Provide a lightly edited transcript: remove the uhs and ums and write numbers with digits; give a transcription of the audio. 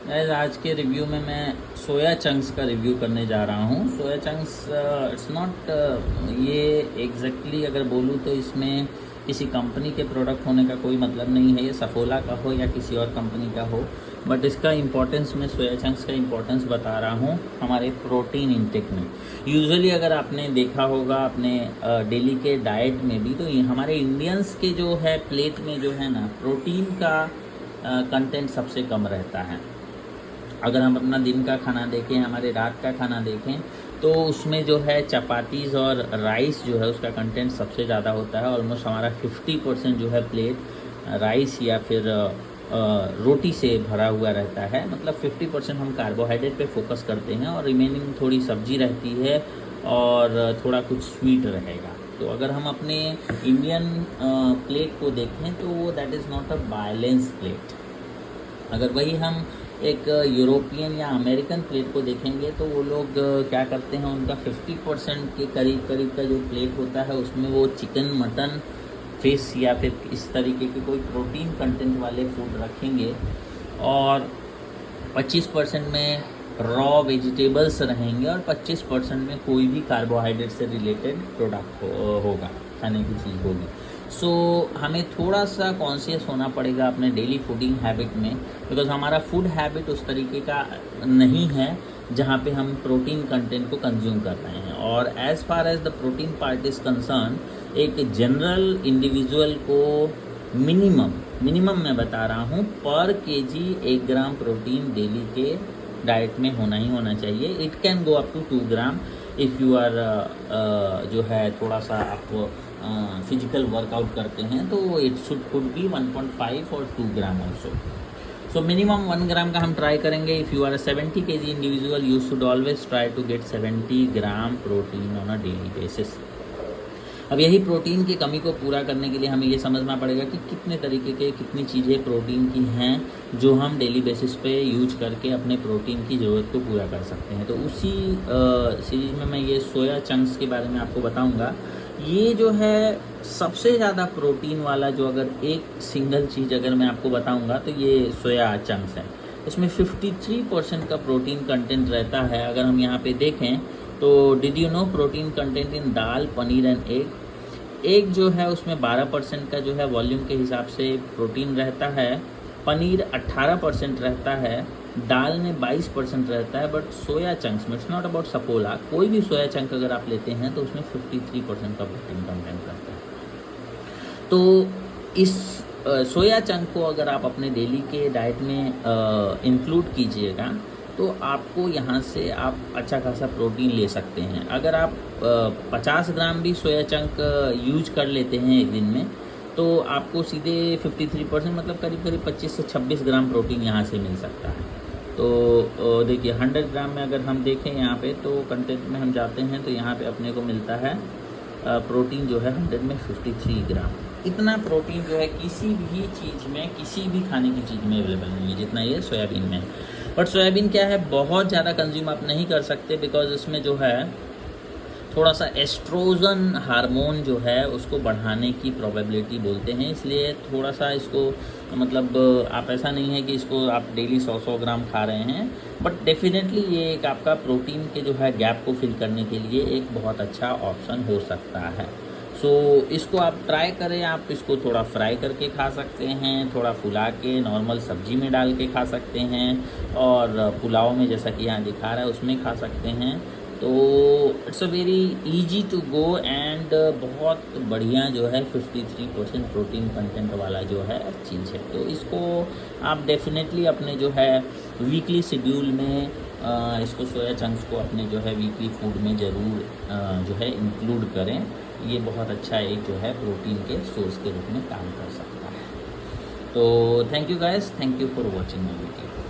Guys आज के review में मैं सोया चंक्स का रिव्यू करने जा रहा हूँ। सोया चंक्स इट्स नॉट ये एग्जैक्टली अगर बोलूँ तो इसमें किसी कंपनी के प्रोडक्ट होने का कोई मतलब नहीं है। ये सफोला का हो या किसी और कंपनी का हो, बट इसका इम्पोर्टेंस मैं सोया चंक्स का इम्पोर्टेंस बता रहा हूँ हमारे प्रोटीन इंटेक में। यूजुअली अगर आपने देखा होगा अपने डेली के डाइट में भी, तो ये हमारे इंडियंस के जो है प्लेट में जो है ना, प्रोटीन का कंटेंट सबसे कम रहता है। अगर हम अपना दिन का खाना देखें, हमारे रात का खाना देखें, तो उसमें जो है चपातीज़ और राइस जो है उसका कंटेंट सबसे ज़्यादा होता है। ऑलमोस्ट हमारा 50% जो है प्लेट राइस या फिर रोटी से भरा हुआ रहता है। मतलब 50% हम कार्बोहाइड्रेट पे फोकस करते हैं और रिमेनिंग थोड़ी सब्जी रहती है और थोड़ा कुछ स्वीट रहेगा। तो अगर हम अपने इंडियन प्लेट को देखें तो वो that is not a balance plate. अगर वही हम एक यूरोपियन या अमेरिकन प्लेट को देखेंगे तो वो लोग क्या करते हैं, उनका 50% के करीब करीब का जो प्लेट होता है उसमें वो चिकन, मटन, फिश या फिर इस तरीके के कोई प्रोटीन कंटेंट वाले फूड रखेंगे और 25% में रॉ वेजिटेबल्स रहेंगे और 25% में कोई भी कार्बोहाइड्रेट से रिलेटेड प्रोडक्ट होगा, खाने की चीज़ होगी। सो हमें थोड़ा सा कॉन्शियस होना पड़ेगा अपने डेली फूडिंग हैबिट में, बिकॉज हमारा फूड हैबिट उस तरीके का नहीं है जहाँ पे हम प्रोटीन कंटेंट को कंज्यूम कर रहे हैं। और as far as the protein part is concern, एक जनरल इंडिविजुअल को मिनिमम मैं बता रहा हूँ पर केजी 1 ग्राम प्रोटीन डेली के डाइट में होना ही होना चाहिए। It can go up to 2 gram if you are जो है थोड़ा सा आप फिजिकल वर्कआउट करते हैं, तो इट शुड कुड बी 1.5 और 2 ग्राम ऑल्सो। सो मिनिमम 1 ग्राम का हम ट्राई करेंगे। If you are a 70 kg individual, you should always try to get 70 gram protein on a daily basis. अब यही प्रोटीन की कमी को पूरा करने के लिए हमें ये समझना पड़ेगा कि कितने तरीके के कितनी चीज़ें प्रोटीन की हैं जो हम डेली बेसिस पे यूज करके अपने प्रोटीन की ज़रूरत को पूरा कर सकते हैं। तो उसी सीरीज़ में मैं ये सोया चंक्स के बारे में आपको बताऊंगा। ये जो है सबसे ज़्यादा प्रोटीन वाला, जो अगर एक सिंगल चीज़ अगर मैं आपको बताऊंगा तो ये सोया चंक्स है। इसमें 53% का प्रोटीन कंटेंट रहता है। अगर हम यहाँ पे देखें तो did you know protein content in dal, paneer and egg जो है उसमें 12% का जो है वॉल्यूम के हिसाब से प्रोटीन रहता है। पनीर 18% रहता है, दाल में 22% रहता है। बट सोया चंक्स में, इट्स नॉट अबाउट सपोला, कोई भी सोया चंक अगर आप लेते हैं तो उसमें 53% का प्रोटीन कंटेंट रहता है। तो इस सोया चंक को अगर आप अपने डेली के डाइट में इंक्लूड कीजिएगा तो आपको यहाँ से आप अच्छा खासा प्रोटीन ले सकते हैं। अगर आप 50 ग्राम भी सोया चंक यूज कर लेते हैं एक दिन में, तो आपको सीधे 53% मतलब करीब करीब 25 से 26 ग्राम प्रोटीन यहाँ से मिल सकता है। तो देखिए 100 ग्राम में अगर हम देखें यहाँ पे, तो कंटेंट में हम जाते हैं तो यहाँ पे अपने को मिलता है प्रोटीन जो है 100 में 53 ग्राम। इतना प्रोटीन जो है किसी भी चीज़ में, किसी भी खाने की चीज़ में अवेलेबल नहीं है जितना ये सोयाबीन में है। बट सोयाबीन क्या है, बहुत ज़्यादा कंज्यूम आप नहीं कर सकते, बिकॉज इसमें जो है थोड़ा सा एस्ट्रोजन हार्मोन जो है उसको बढ़ाने की प्रोबेबिलिटी बोलते हैं, इसलिए थोड़ा सा इसको मतलब आप ऐसा नहीं है कि इसको आप डेली 100 ग्राम खा रहे हैं। बट डेफिनेटली ये एक आपका प्रोटीन के जो है गैप को फिल करने के लिए एक बहुत अच्छा ऑप्शन हो सकता है। सो इसको आप ट्राई करें। आप इसको थोड़ा फ्राई करके खा सकते हैं, थोड़ा फुला के नॉर्मल सब्जी में डाल के खा सकते हैं, और पुलाव में जैसा कि यहाँ दिखा रहा है उसमें खा सकते हैं। तो it's a very easy to go and बहुत बढ़िया जो है 53% प्रोटीन कंटेंट वाला जो है चीज़ है। तो इसको आप डेफिनेटली अपने जो है वीकली शेड्यूल में इसको सोया चंक्स को अपने जो है वीकली फूड में ज़रूर जो है इंक्लूड करें। ये बहुत अच्छा एक जो है प्रोटीन के सोर्स के रूप में काम कर सकता है। तो thank you guys, thank you for watching my video.